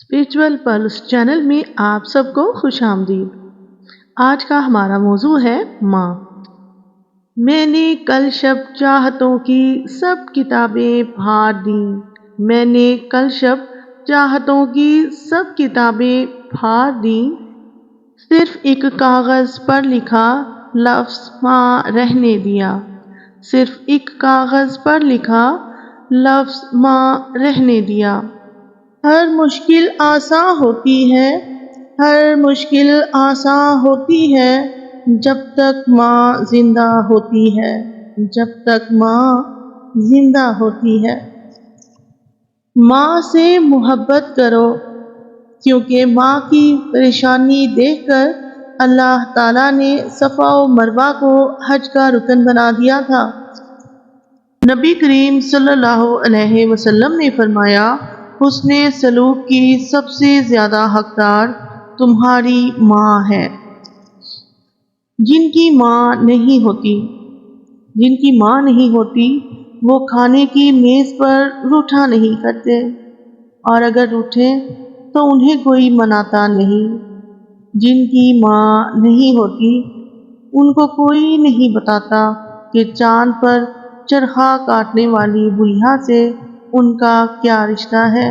Spiritual plus channel میں آپ سب کو خوش آمدید۔ آج کا ہمارا موضوع ہے ماں۔ میں نے کل شب چاہتوں کی سب کتابیں پھاڑ دیں، میں نے کل شب چاہتوں کی سب کتابیں پھاڑ دیں، صرف ایک کاغذ پر لکھا لفظ ماں رہنے دیا، صرف ایک کاغذ پر لکھا لفظ ماں رہنے دیا۔ ہر مشکل آسان ہوتی ہے، ہر مشکل آسان ہوتی ہے جب تک ماں زندہ ہوتی ہے، جب تک ماں زندہ ہوتی ہے۔ ماں سے محبت کرو، کیونکہ ماں کی پریشانی دیکھ کر اللہ تعالیٰ نے صفا و مروہ کو حج کا رکن بنا دیا تھا۔ نبی کریم صلی اللہ علیہ وسلم نے فرمایا، حسن سلوک کی سب سے زیادہ حقدار تمہاری ماں ہے۔ جن کی ماں نہیں ہوتی، جن کی ماں نہیں ہوتی وہ کھانے کی میز پر روٹھا نہیں کرتے، اور اگر روٹھے تو انہیں کوئی مناتا نہیں۔ جن کی ماں نہیں ہوتی ان کو کوئی نہیں بتاتا کہ چاند پر چرخا کاٹنے والی بڑھیا سے ان کا کیا رشتہ ہے۔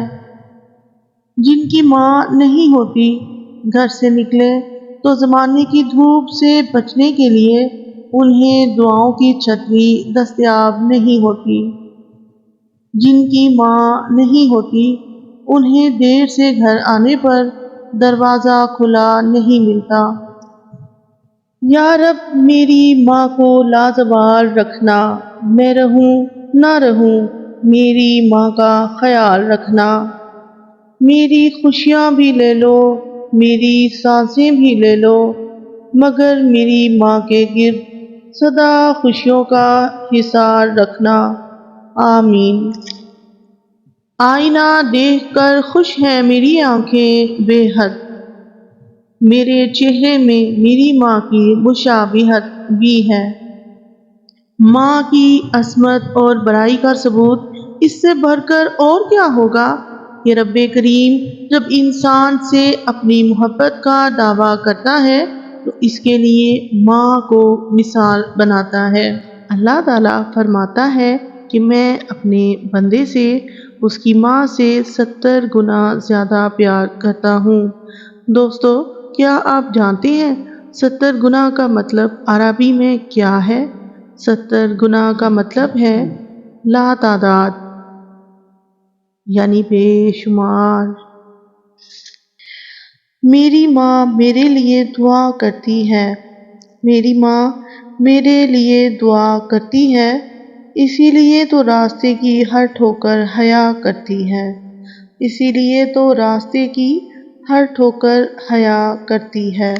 جن کی ماں نہیں ہوتی گھر سے نکلے تو زمانے کی دھوپ سے بچنے کے لیے انہیں دعاؤں کی چھتری دستیاب نہیں ہوتی۔ جن کی ماں نہیں ہوتی انہیں دیر سے گھر آنے پر دروازہ کھلا نہیں ملتا۔ یا رب میری ماں کو لازوال رکھنا، میں رہوں نہ رہوں میری ماں کا خیال رکھنا۔ میری خوشیاں بھی لے لو، میری سانسیں بھی لے لو، مگر میری ماں کے گرد سدا خوشیوں کا حصار رکھنا۔ آمین۔ آئینہ دیکھ کر خوش ہیں میری آنکھیں بے حد، میرے چہرے میں میری ماں کی مشابہت بھی ہے۔ ماں کی عصمت اور بڑائی کا ثبوت اس سے بڑھ کر اور کیا ہوگا کہ رب کریم جب انسان سے اپنی محبت کا دعویٰ کرتا ہے تو اس کے لیے ماں کو مثال بناتا ہے۔ اللہ تعالیٰ فرماتا ہے کہ میں اپنے بندے سے اس کی ماں سے 70 گنا زیادہ پیار کرتا ہوں۔ دوستو، کیا آپ جانتے ہیں 70 گنا کا مطلب عربی میں کیا ہے؟ 70 گنا کا مطلب ہے لا تعداد، یعنی بے شمار۔ میری ماں میرے لیے دعا کرتی ہے، میری ماں میرے لیے دعا کرتی ہے، اسی لیے تو راستے کی ہر ٹھوکر حیا کرتی ہے، اسی لیے تو راستے کی ہر ٹھوکر حیا کرتی ہے۔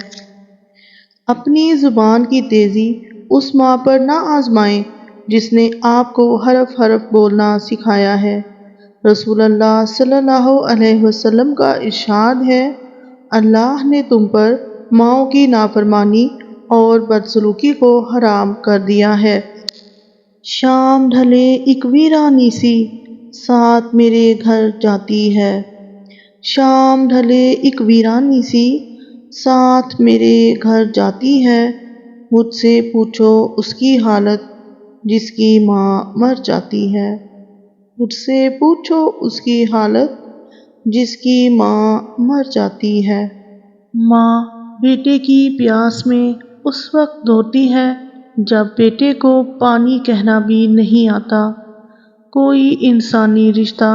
اپنی زبان کی تیزی اس ماں پر نہ آزمائیں جس نے آپ کو حرف حرف بولنا سکھایا ہے۔ رسول اللہ صلی اللہ علیہ وسلم کا ارشاد ہے، اللہ نے تم پر ماؤں کی نافرمانی اور بدسلوکی کو حرام کر دیا ہے۔ شام ڈھلے ایک ویرانی سی ساتھ میرے گھر جاتی ہے، شام ڈھلے ایک ویرانی سی ساتھ میرے گھر جاتی ہے، مجھ سے پوچھو اس کی حالت جس کی ماں مر جاتی ہے، مجھ سے پوچھو اس کی حالت جس کی ماں مر جاتی ہے۔ ماں بیٹے کی پیاس میں اس وقت دوڑتی ہے جب بیٹے کو پانی کہنا بھی نہیں آتا۔ کوئی انسانی رشتہ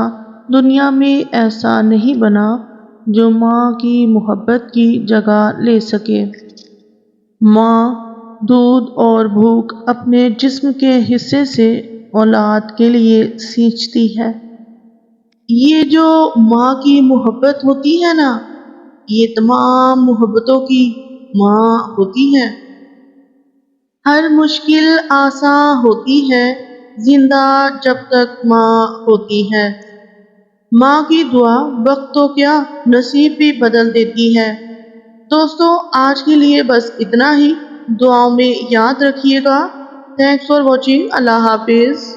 دنیا میں ایسا نہیں بنا جو ماں کی محبت کی جگہ لے سکے۔ ماں دودھ اور بھوک اپنے جسم کے حصے سے اولاد کے لیے سینچتی ہے۔ یہ جو ماں کی محبت ہوتی ہے نا، یہ تمام محبتوں کی ماں ہوتی ہے۔ ہر مشکل آسان ہوتی ہے زندہ جب تک ماں ہوتی ہے۔ ماں کی دعا وقت تو کیا نصیب بھی بدل دیتی ہے۔ دوستو، آج کے لیے بس اتنا ہی، دعاؤں میں یاد رکھیے گا۔ Thanks for watching. اللہ حافظ۔